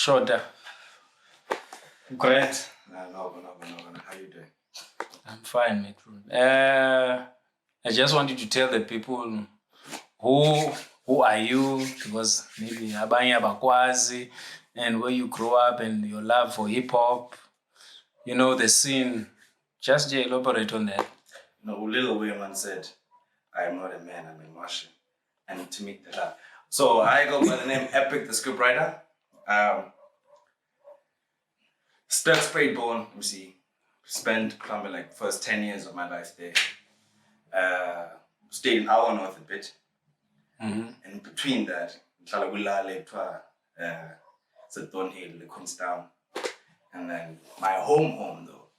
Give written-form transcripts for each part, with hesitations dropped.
Shorter. Great. No. How you doing? I'm fine, mate. I just wanted to tell the people who are you, because maybe abanye abakwazi, and where you grew up and your love for hip hop, the scene. Just elaborate on that. Little Wayman said, I am not a man, I'm a Martian. I need to make that up. So I go by the name Epic, the Scriptwriter. Spray born, spent probably like first 10 years of my life there. Stayed in our north a bit. Mm-hmm. And between that, Thornhill, the Queenstown. And then my home though,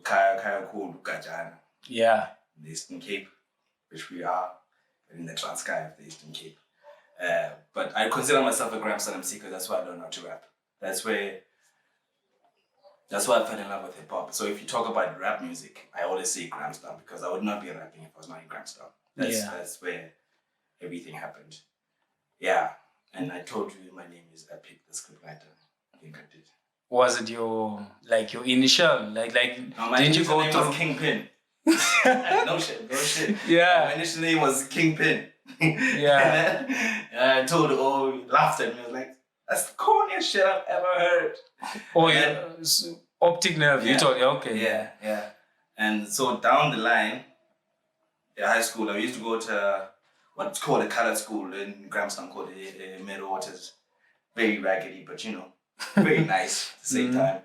Kaya called Gajana. Yeah. The Eastern Cape, which we are in the Transkei of the Eastern Cape. But I consider myself a Gramstown MC because that's why I don't know how to rap. That's why I fell in love with hip hop. So if you talk about rap music, I always say Gramstown because I would not be rapping if I was not in Gramstown. That's where everything happened. Yeah. And I told you my name is Epic, the Scriptwriter. I think I did. Was it your initial? No, did you go through Kingpin? No shit. Yeah. My initial name was Kingpin. Yeah. And I told her, he laughed at me. I was like, that's the corniest shit I've ever heard. Oh, yeah. Optic nerve, you told me, okay. Yeah. And so down the line, in high school, I used to go to what's called a colored school in Grahamstown called Meadow Waters. Very raggedy, but very nice at the same time.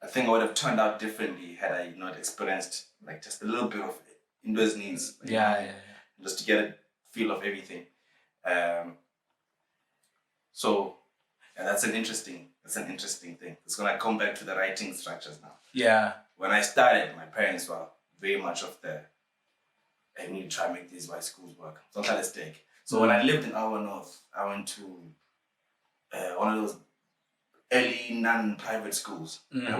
I think I would have turned out differently had I not experienced just a little bit of indoors needs. Just to get a feel of everything. So that's an interesting thing. It's gonna come back to the writing structures now. Yeah. When I started, my parents were very much of I need to try and make these white schools work. Don't let us take. So when I lived in our north, I went to one of those early non-private schools. Because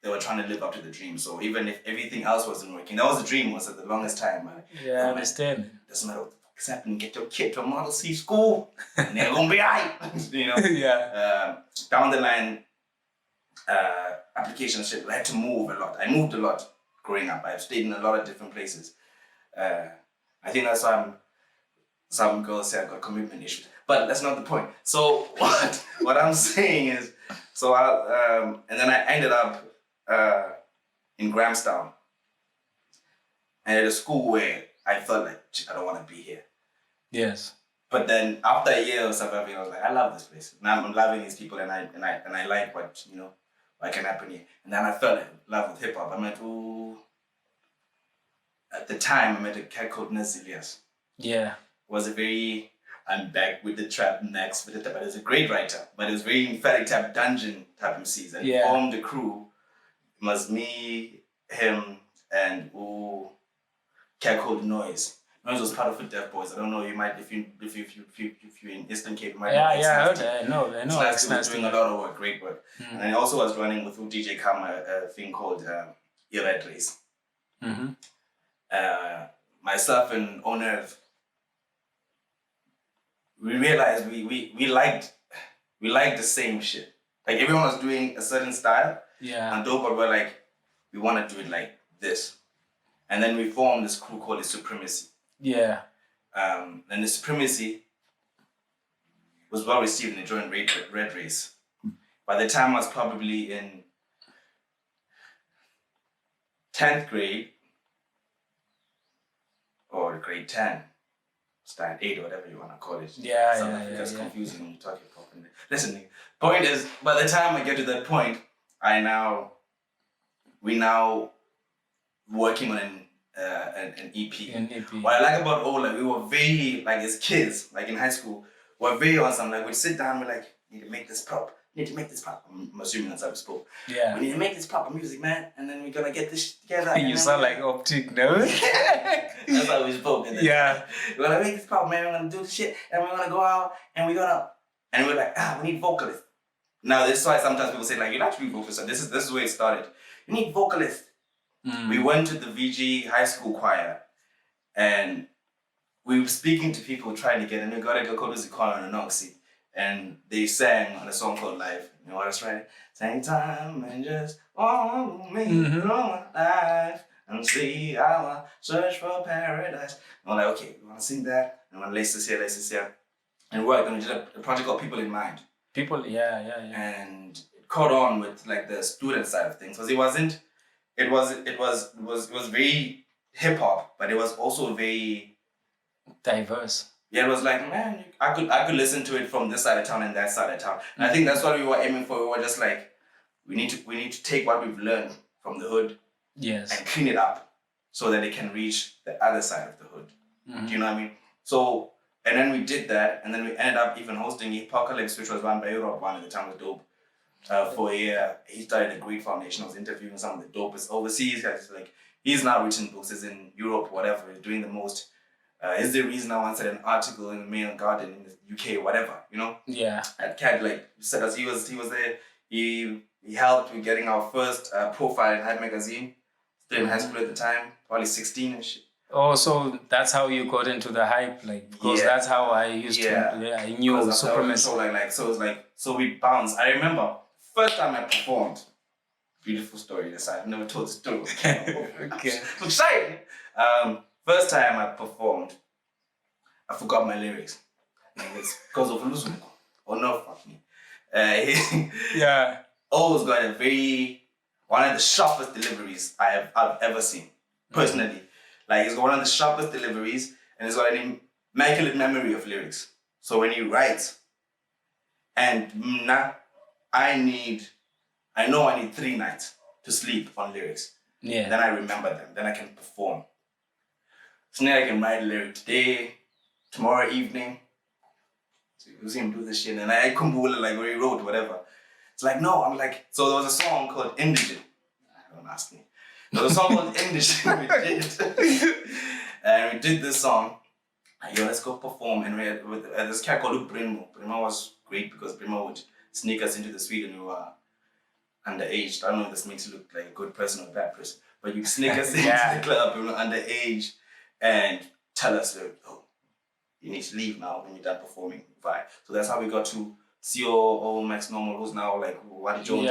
they were trying to live up to the dream. So even if everything else wasn't working, that was the dream. Was at the longest time. I understand. Doesn't matter what the fuck is happening. Get your kid to a Model C school, and they're gonna be alright. Yeah. Down the line, application shit. I had to move a lot. I moved a lot growing up. I've stayed in a lot of different places. I think that's why some girls say I got commitment issues, but that's not the point. So what I'm saying is, and then I ended up in Grahamstown, and at a school where I felt like I don't want to be here. Yes. But then after a year of surviving, I was like, I love this place. Now I'm loving these people, and I like what can happen here. And then I fell in love with hip hop. At the time, I met a cat called Nazilius. Yeah. Was a very, I'm back with the trap next, but it was a great writer. But it was very emphatic type dungeon type MCs. And he formed a crew. It was me, him, and cat called Noise. Noise was part of the Deaf Boys. I don't know, you might, if you're in Eastern Cape, you might know. I know. He was doing a lot of work, great work. And I also was running with DJ Kama a thing called Red Race. Mm-hmm. Myself and Onerv, we realized we liked the same shit. Like everyone was doing a certain style. Yeah. And dope, but we're like, we want to do it like this. And then we formed this crew called the Supremacy. Yeah. And the Supremacy was well received and they joined Red Race. By the time I was probably in 10th grade, or grade 10, stand 8 or whatever you want to call it. It's confusing when you talk hip hop. Listen, point is, by the time I get to that point, we now working on an EP. What I like about we were very, as kids, in high school, we're very awesome. We'd sit down, we're like, need to make this pop. I'm assuming that's how we spoke. Yeah. We need to make this proper music, man. And then we're going to get this together. You sound like Optic, no? That's how we spoke. Yeah. We're going to make this proper, man. We're going to do this shit. And we're going to go out and we're like, we need vocalists. Now, this is why sometimes people say, you like to be vocalists. And this is where it started. You need vocalists. We went to the VG high school choir and we were speaking to people trying to get, and we got a girl called Uzikwana and Noxie, and they sang on a song called Life. You know what I was writing? Same time and just want me through my life and see how I search for paradise. And we're like, okay, we want to sing that, and we're let's this here. And we're going to do a project called People in Mind. People, yeah. And it caught on with like the student side of things, because it was very hip hop, but it was also very diverse. Yeah, it was like, man, I could listen to it from this side of town and that side of town. And I think that's what we were aiming for. We were just like, we need to take what we've learned from the hood, yes, and clean it up so that it can reach the other side of the hood. Do you know what I mean? So, and then we did that, and then we ended up even hosting Apocalypse, which was run by Europe one at the time, was dope. For a year, he started a great foundation. I was interviewing some of the dopest overseas guys. Like, he's now written books, he's in Europe, whatever, he's doing the most. Is the reason I once had an article in the Mail and Guardian in the UK, whatever, you know? Yeah. That cat like said us, he was there. He helped with getting our first profile in Hype magazine. Still in high school at the time, probably 16 and shit. Oh, so that's how you got into the hype, like, because that's how I used to. Yeah, I knew Supremacy. So we bounced. I remember first time I performed. Beautiful story. I've never told the story. Okay. Exciting. First time I performed, I forgot my lyrics. And it's because of Luzungu. Oh no, fuck me. Yeah. Always got one of the sharpest deliveries I've ever seen, personally. Like, he's got one of the sharpest deliveries, and he's got an immaculate memory of lyrics. So when he writes, and I know I need 3 nights to sleep on lyrics. Yeah. Then I remember them. Then I can perform. So now I can write a lyric today, tomorrow evening. So you see him do this shit, and I kumbula like where he wrote whatever. It's like, no, I'm like, so there was a song called Indigent. Don't ask me. There was a song called Indigent we did. And we did this song. Yo, let's go perform. And we had with this cat called Brimo. Brimo was great because Brimo would sneak us into the suite and we were underage. I don't know if this makes you look like a good person or a bad person. But you sneak us into the club and we were underage and tell us, oh, you need to leave now when you're done performing. Right. So that's how we got to CO Max Normal, who's now like Wadi Jones,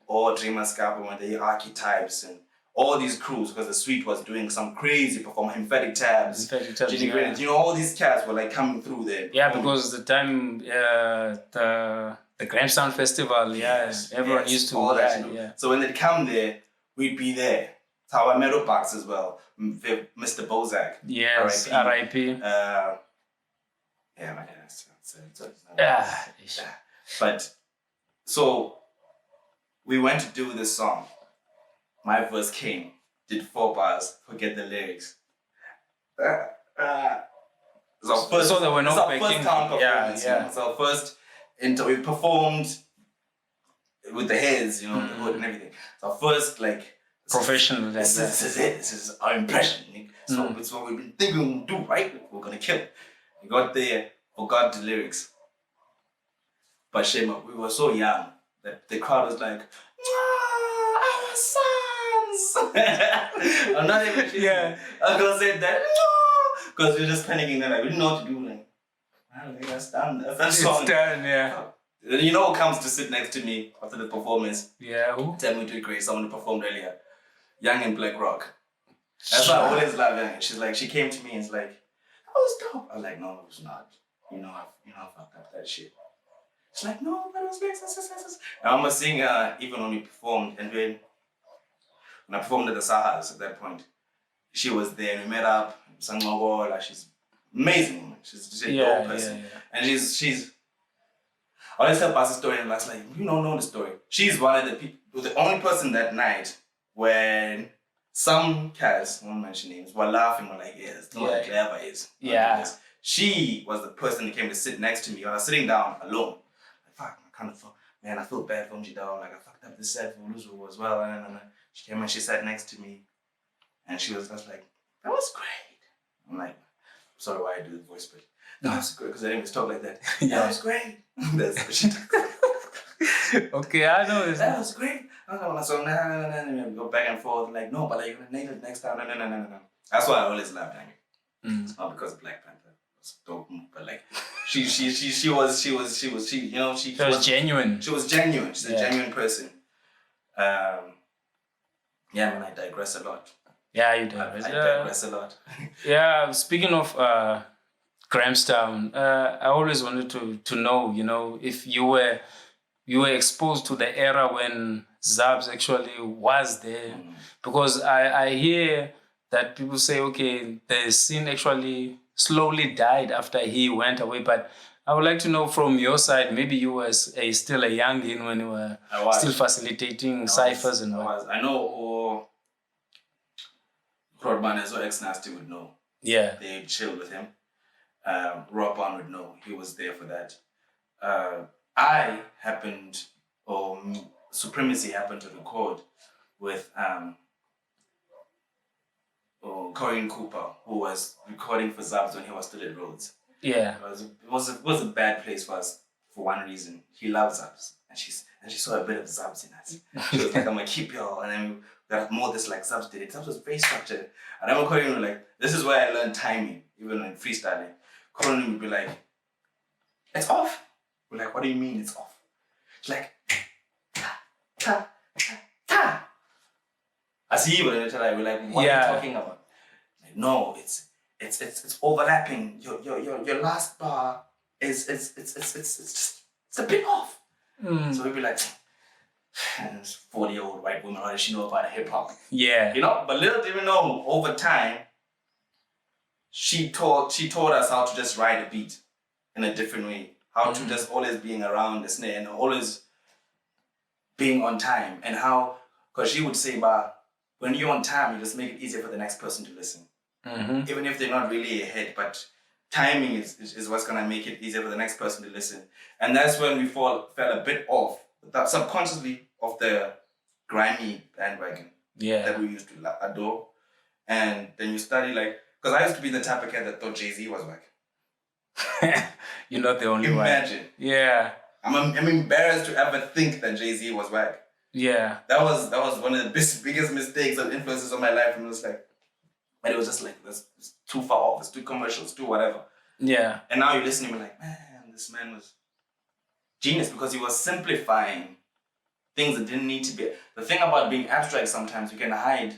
or Dreamer Scapa, when they Archetypes and all these crews, because the suite was doing some crazy performance, Emphatic Tabs, Ginny Grenade, you know, all these cats were like coming through there. Yeah, because the time the Grand Sound Festival, everyone used to all that. So when they'd come there, we'd be there. That's how I met up Box as well, Mr. Bozak. Yes, R.I.P. Yeah, my dad. But so we went to do this song. My verse came, did 4 bars, forget the lyrics. So there were no first town performance. So first, we performed with the heads, you know, the hood and everything. So first, like, professional. This is it. This is our impression. So it's what we've been thinking we'll do, right? We're gonna kill it. We got there, forgot the lyrics. But shame up, we were so young that the crowd was like, our sons. I'm not even kidding. I'm gonna say that, because we're just panicking. Then like, we didn't know what to do. Like, I don't think that's done. That's song. It's done, yeah. You know who comes to sit next to me after the performance? Yeah, who? Tell me to great. Someone who performed earlier. Young in Black Rock. That's why I always love Young. She's like, she came to me and it's like, that was dope. I was like, no, it was not. You know, I fucked up that shit. She's like, no, but it was great. And I remember seeing her even when we performed, and when I performed at the Sahas at that point, she was there and we met up, sang Mogola. She's amazing. She's a dope person. And she's I always tell Pastor story and last like, you don't know the story. She's one of the people, the only person that night when some cats, won't mention names, were laughing, were like, yes, the one clever is. Yeah. She was the person that came to sit next to me. I was sitting down alone. Like, fuck, I feel bad for Mji down. Like, I fucked up this set for Luzu as well. And she came and she sat next to me. And she was just like, that was great. I'm like, sorry why I do the voice, but that was great, because I didn't even talk like that. That was great. That's what she took. Okay, I know. That was great. So we go back and forth. Like, no, but like, you're gonna nail it next time. No. That's why I always love Daniel. It's not because of Black Panther. It's dope, but like she was you know she was genuine. She was genuine. She's a genuine person. Yeah, man, I digress a lot. Yeah, you digress. I digress a lot. Yeah, speaking of Grahamstown, I always wanted to know, you know, if you were exposed to the era when Zabs actually was there, because I hear that people say, okay, the scene actually slowly died after he went away, but I would like to know from your side, maybe you were still a youngin when you were still facilitating ciphers and what. I know Rodman or ex-Nasty would know. Yeah. They chilled with him. Robban would know. He was there for that. I happened, or Supremacy happened to record with Corinne Cooper, who was recording for Zabs when he was still at Rhodes. Yeah. It was a bad place for us for one reason. He loves Zabs, and she saw a bit of Zabs in us. She was like, I'm gonna keep y'all, and then we got more this like Zabs did it. Zabs was very structured. And I remember Corinne was like, this is where I learned timing, even in freestyling. Corinne would be like, it's off. We're like, what do you mean it's off? She's like, ta, ta, ta, ta. I see you, but we're like, what are you talking about? Like, no, it's overlapping. Your last bar is it's a bit off. So we'd be like, 40-year-old white woman, how does she know about hip hop? Yeah. You know, but little did we know, over time, she taught us how to just ride a beat in a different way. How to just always being around the snare and always being on time. And how, because she would say, when you're on time, you just make it easier for the next person to listen. Even if they're not really ahead, but timing is what's going to make it easier for the next person to listen. And that's when we fell a bit off, that subconsciously, of the grimy bandwagon that we used to adore. And then you study, like, because I used to be the type of kid that thought Jay-Z was whack. You're not the only one. Imagine. Yeah. I'm embarrassed to ever think that Jay-Z was whack. Yeah. That was one of the biggest mistakes and influences of my life. And it was like, but it was just like, it's too far off, it's too commercial, it's too whatever. Yeah. And now you listen to me like, man, this man was genius, because he was simplifying things that didn't need to be. The thing about being abstract, sometimes you can hide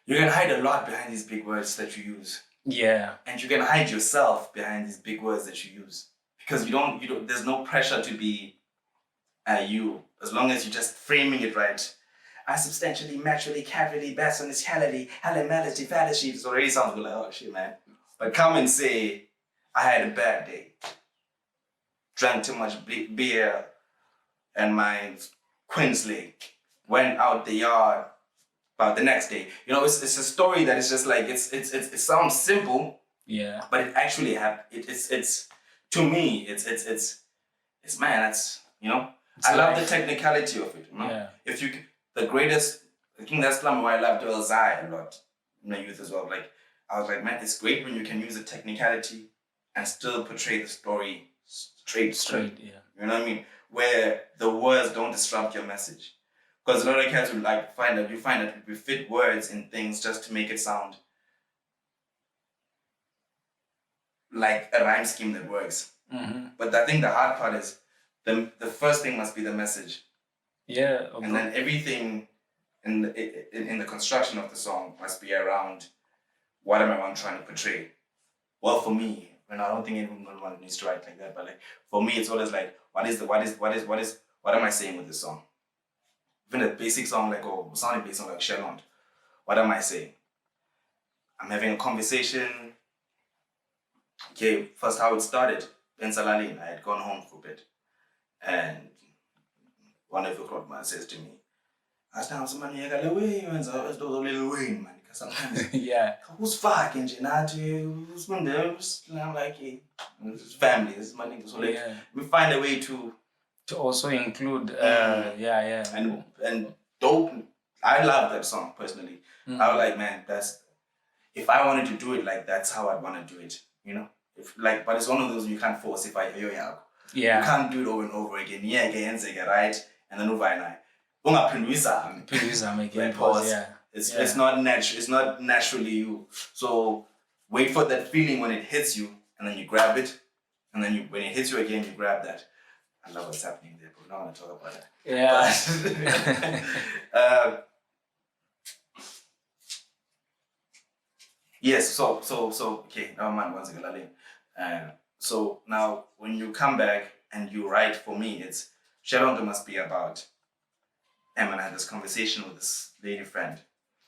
a lot behind these big words that you use. Yeah. And you can hide yourself behind these big words that you use. Because you don't there's no pressure to be you, as long as you're just framing it right. I substantially, naturally, casually, best on this melody, fallacy. It already sounds good, like, oh shit, man. But come and say, I had a bad day. Drank too much beer and my Quinsley went out the yard about the next day. You know, it's a story that is just like, it sounds simple. Yeah. But it actually it's to me, it's man, that's, you know, I love the technicality of it. You know? Yeah. If you, the greatest, I think that's why I love Joel Zai a lot in my youth as well. Like, I was like, man, it's great when you can use the technicality and still portray the story straight. Yeah. You know what I mean? Where the words don't disrupt your message. Because a lot of cats would find that we fit words in things just to make it sound like a rhyme scheme that works. But I think the hard part is the first thing must be the message. Yeah. And then everything in the construction of the song must be around what am I trying to portray. Well, for me, and I don't think anyone needs to write like that, but like for me, it's always like, what am I saying with this song? Even a basic song like, sounding based on like Shelland, what am I saying? I'm having a conversation. Okay, first how it started. In Salalin, I had gone home for a bit. And one of the crowd man says to me, I stand some money, I got away, and so it's those little Wayne, man. Because sometimes, yeah. Who's fucking Jinati? Who's Monday? And I'm like, hey, it's family, it's my niggas. So like, we find a way to also include, And dope. I love that song personally. I was like, man, if I wanted to do it, like that's how I'd want to do it, you know? But it's one of those you can't force. If I hear you can't do it over and over again. Yeah, again, right? And then over and I. Again, pause. It's not natural. It's not naturally you. So wait for that feeling when it hits you, and then you grab it, and then when it hits you again, you grab that. I love what's happening there, but we don't want to talk about that. Yeah. Yes. So okay. Now man, once again, so now when you come back and you write, for me, it's Shalonda must be about. And I had this conversation with this lady friend.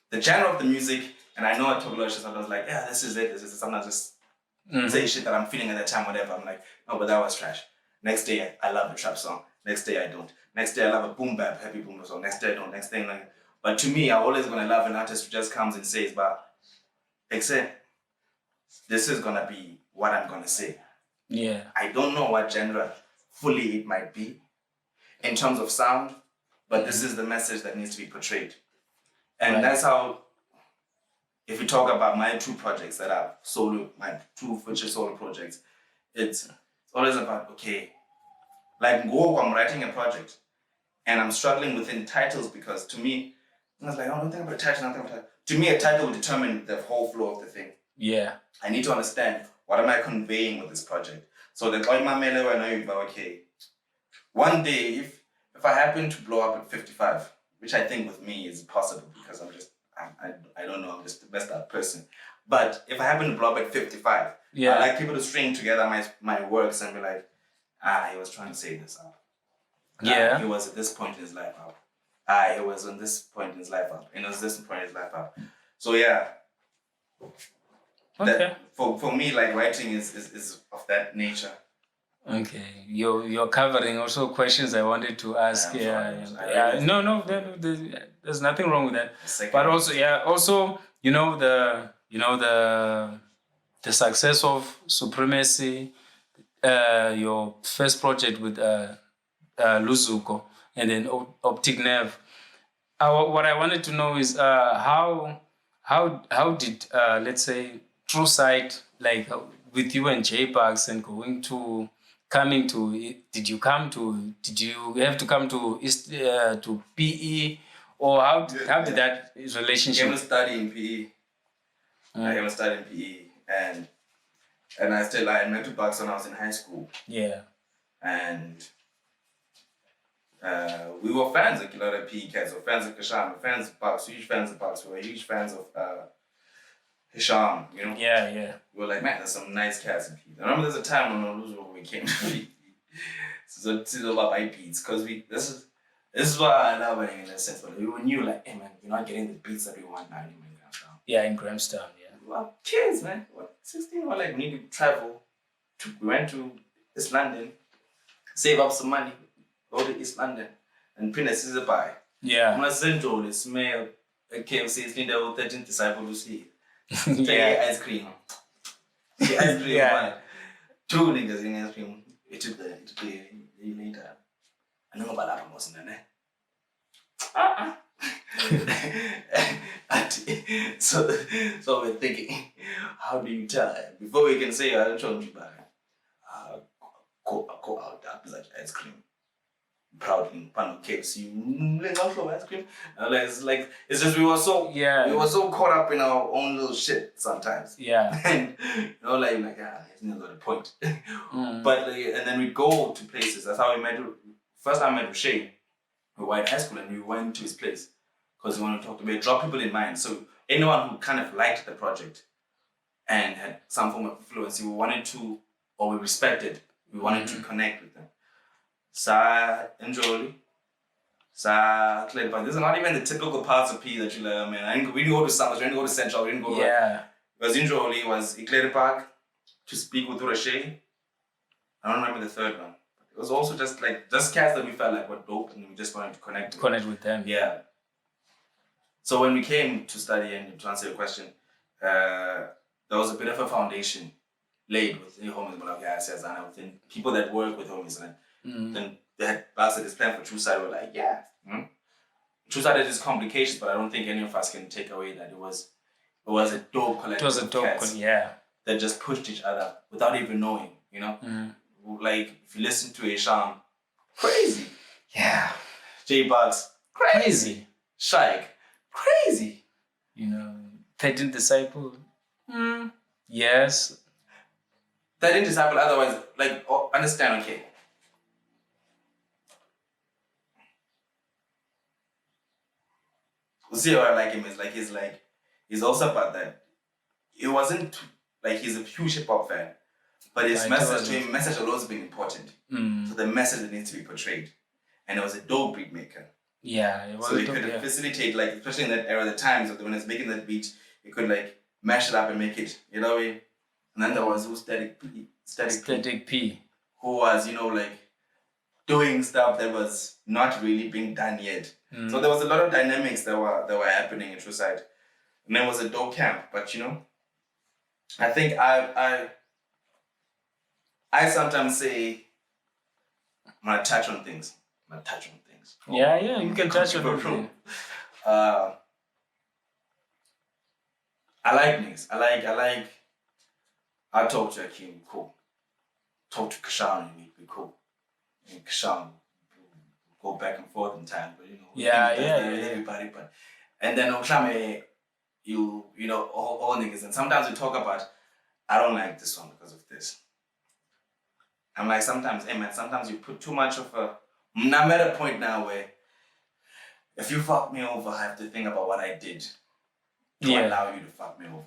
The genre of the music, and I know I told her, I was like, yeah, this is it. Sometimes just say shit that I'm feeling at that time, whatever. I'm like, no, but that was trash. Next day, I love a trap song. Next day, I don't. Next day, I love a boom bap, happy boom bap song. Next day, I don't. Next thing, like. But to me, I'm always gonna love an artist who just comes and says, but except this is gonna be what I'm gonna say. Yeah. I don't know what genre fully it might be in terms of sound, but this is the message that needs to be portrayed. And that's how, if we talk about my two projects that are solo, my two future solo projects, it's always about, okay, like I'm writing a project and I'm struggling within titles because to me, I was like, oh, don't think about a title, To me, a title will determine the whole flow of the thing. Yeah. I need to understand what am I conveying with this project. So that all my mellow, I know you go, okay, one day, if I happen to blow up at 55, which I think with me is possible because I don't know, I'm just a messed up person. But if I happen to blow up at 55, I like people to string together my works and be like, he was trying to say this up. He was at this point in his life up. He was on this point in his life up. And it was this point in his life up. So yeah. Okay. That, for me, like writing is of that nature. Okay, you're covering also questions I wanted to ask. No, there's nothing wrong with that. But also, the success of Supremacy, your first project with Luzuko, and then Optic Nerve. What I wanted to know is how did let's say True Sight, like with you and JPax and did you have to come to East to PE, or how did that relationship? I came to study in PE. I came to study in PE, and I met JPax when I was in high school. Yeah. And we were fans of a lot of PE cats, we were fans of Kasham, fans of Pax, huge fans of Pax, we were huge fans of Hisham, you know? Yeah. We were like, man, there's some nice cats in PE. I remember there's a time when we came to PE. So it's about my beats, because this is why I love it in a sense, but we knew like, hey man, we're not getting the beats that we want now anymore in Grahamstown. Yeah, in Grahamstown, yeah. We were kids, man. What, 16? We're like, we need to travel. We went to East London, save up some money, go to East London, and print a scissor pie. Yeah. I'm not saying to this smell, KFC, it's the 13th disciple to see. Yeah. Ice cream. Ice cream, man. Two niggas in ice cream. It took the later. I know about that was in there. So we're thinking, how do you tell it? Before we can say, I don't know you about it. Go out there, like ice cream. Proudly, pan KFC, ice cream. It's just we were so caught up in our own little shit sometimes. Yeah. And there's no other point. But and then we go to places. That's how we met. First I met with Shay, we were at high school, and we went to his place because we wanted to talk to him, drop people in mind. So anyone who kind of liked the project and had some form of influence, we respected. We wanted to connect with them. Sa enjoy. But these are not even the typical parts of P that you learn, man. We didn't go to Summers, we didn't go to Central, we didn't go to it was enjoy was Eclair Park to speak with Roche. I don't remember the third one. It was also just cats that we felt like were dope and we just wanted to connect with them. Yeah. So when we came to study, and to answer your question, there was a bit of a foundation laid with the homies, but within people that work with homies, and then they had blasted this plan for True Sight. We're like, yeah. True Sight had its complications, but I don't think any of us can take away that it was a dope collective. It was a dope that just pushed each other without even knowing, you know? Like, if you listen to Isham, crazy. Yeah. J-Bugs, crazy. Shaik, crazy. 13th Disciple. Yes. 13th Disciple, otherwise, like, understand, okay. See what I like him is like, he's also about that. It wasn't, like, he's a huge hip-hop fan, but his message will always been important. So the message that needs to be portrayed. And it was a dope beat maker. Yeah, it was so he could facilitate, like, especially in that era, the times of when he's making that beat, he could, like, mash it up and make it, you know what I mean? And then there was Static P, who was, you know, like, doing stuff that was not really being done yet. So there was a lot of dynamics that were happening in True Side. And there was a dope camp, but, you know, I think I sometimes say, I'm gonna touch on things. Yeah, you can touch on everything. I like niggas. I talk to Akeem, cool. Talk to Kashan, be cool. And Kashan go back and forth in time, but, you know, everybody. But and then Oklame, you know, all niggas, and sometimes we talk about, I don't like this one because of this. I'm like, sometimes, hey man, sometimes you put too much of a. I'm at a point now where if you fuck me over, I have to think about what I did to allow you to fuck me over.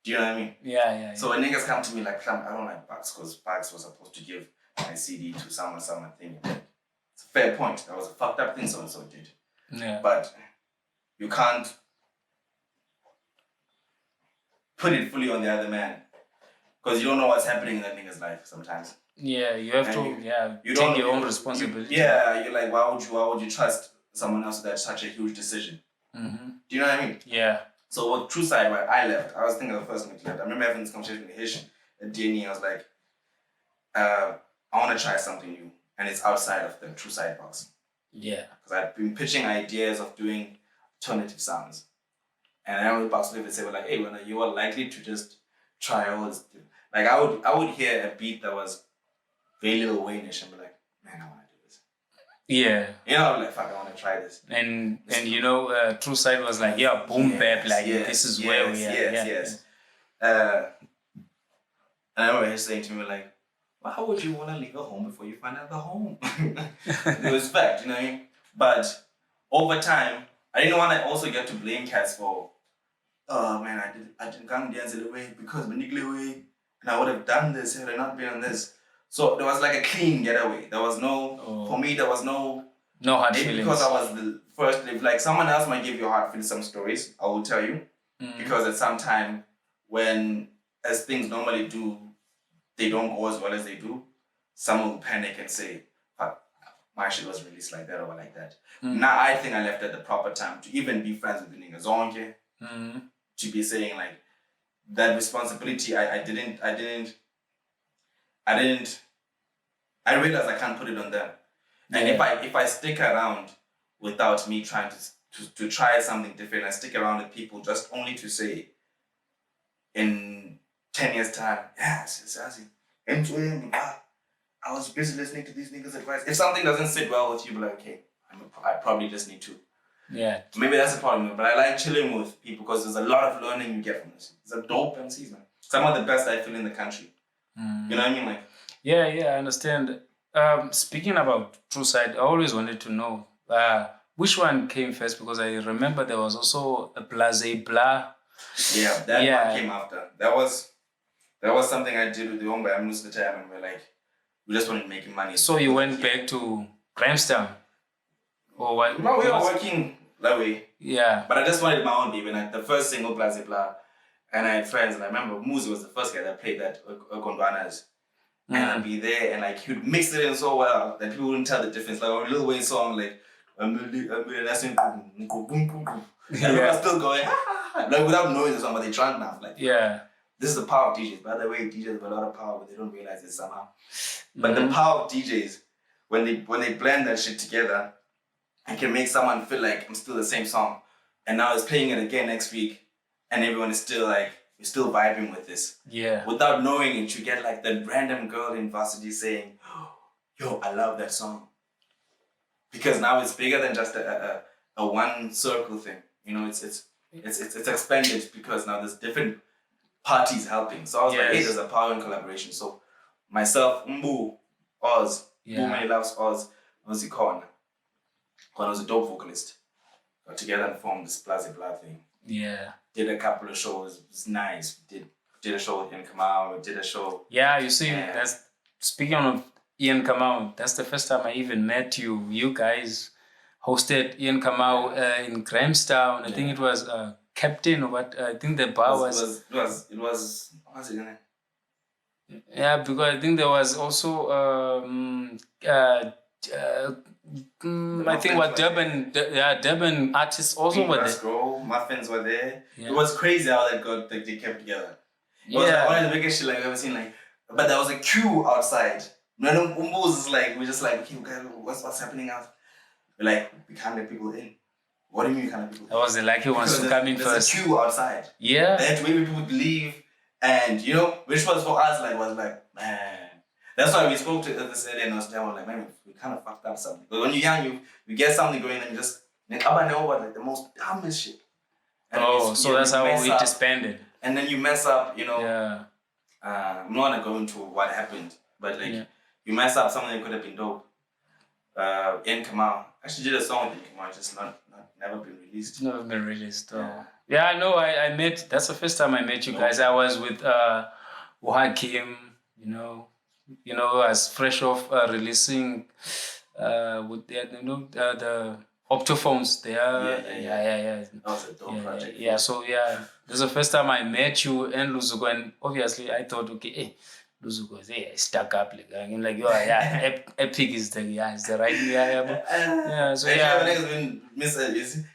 Do you know what I mean? Yeah. So when niggas come to me like, I don't like Bugs because Bugs was supposed to give my CD to someone thing. It's a fair point. That was a fucked up thing so-and-so did. Yeah. But you can't put it fully on the other man because you don't know what's happening in that nigga's life sometimes. Yeah, you have to take your own responsibility. You're like, why would you trust someone else with such a huge decision? Mm-hmm. Do you know what I mean? Yeah. So with True Side, where I left, I was thinking of the first thing I left. I remember having this conversation with Haitian at DNA. I was like, I want to try something new, and it's outside of the True Side box. Yeah. Because I've been pitching ideas of doing alternative sounds, and I only box would say, well, like, hey, when you are likely to just try all this, like I would hear a beat that was very Lil Wayne-ish and be like, man, I want to do this. Yeah. You know, I'm like, fuck, I want to try this. And you know, True Side was like, boom bap, like this is where we are. Yes. And I remember him saying to me like, well, how would you want to leave a home before you find out the home? It was fact, you know what I mean? But over time, I didn't want to also get to blame cats for, oh man, I didn't come dance the way because way, and I would have done this had I not been on this. So there was like a clean getaway. There was no, for me, there was no hard feelings. Because I was the first, like someone else might give you hard feelings, some stories, I will tell you. Because at some time, when, as things normally do, they don't go as well as they do, someone will panic and say, fuck, my shit was released like that or like that. Now I think I left at the proper time to even be friends with the Nangamso. To be saying like, that responsibility, I realize I can't put it on them. And if I stick around without me trying to try something different, I stick around with people just only to say in 10 years time, I was busy listening to these niggas' advice. If something doesn't sit well with you, be like, okay, I probably just need to. Yeah. Maybe that's the problem, but I like chilling with people because there's a lot of learning you get from this. It's a dope MCs, man. Some of the best I feel in the country. You know what I mean? Like. Yeah, I understand. Speaking about True Side, I always wanted to know which one came first because I remember there was also a Blase Blah. Yeah, that one came after. That was something I did with the Hombre I'm most of the time, and we just wanted making money. So you went back to Grahamstown? Or what? No, we were working that way. Yeah. But I just wanted my own baby. And the first single, Blase Blah, and I had friends, and I remember Muzi was the first guy that played that Okondwanas. And I'd be there, and like he would mix it in so well that people wouldn't tell the difference. Like a Lil Wayne song, like that's in and everyone's still going, like without knowing the song, but they drunk now. Like, this is the power of DJs. By the way, DJs have a lot of power, but they don't realize it somehow. But the power of DJs, when they blend that shit together, I can make someone feel like I'm still the same song. And now it's playing it again next week, and everyone is still like, we're still vibing with this. Yeah. Without knowing it, you get like the random girl in varsity saying, yo, I love that song. Because now it's bigger than just a one circle thing. You know, it's it's expanded because now there's different parties helping. So I was like, hey, Yes. there's a power in collaboration. So myself, Mbu, Oz, Yeah. Mbu loves Oz, Ozzy Khan. Khan was a dope vocalist. Got together and formed this Plaza Blah thing. Yeah. Did a couple of shows. It was nice. Did a show with Ian Kamau. Did a show. Yeah, you see, that's speaking of Ian Kamau, that's the first time I even met you. You guys hosted Ian Kamau in Grahamstown. I think it was Captain or what? I think the bar was. What's it gonna? Yeah, because I think there was also I think what Durban, Durban artists also were there. Muffins were there. Yeah. It was crazy how they kept together. It was like one of the biggest shit like I've ever seen. Like, but there was a queue outside. No, Umbos is like we're just like, okay, what's happening out? We're like, we can't let people in. What do you mean we can't let people in? I was the lucky ones to come in first. There's a queue outside. Yeah. They had to wait for people to leave, and which was for us was like, man. That's why we spoke to this earlier and I was like, man, we kind of fucked up something. But when you're young, you get something going and you just like the most dumbest shit. And so that's how it disbanded. And then you mess up, Yeah. I'm not gonna go into what happened, but you mess up something that could have been dope. Ian Kamau actually did a song with Ian Kamau, just never been released. Never been released. Yeah, I know. I met. That's the first time I met you guys. I was with Hakim. As fresh off releasing with the Optophones. Yeah. That was a dope project. Yeah. So this is the first time I met you and Luzuko, and obviously I thought, okay, hey, Luzuko is stuck up like I'm like, Epic is the right. So Next been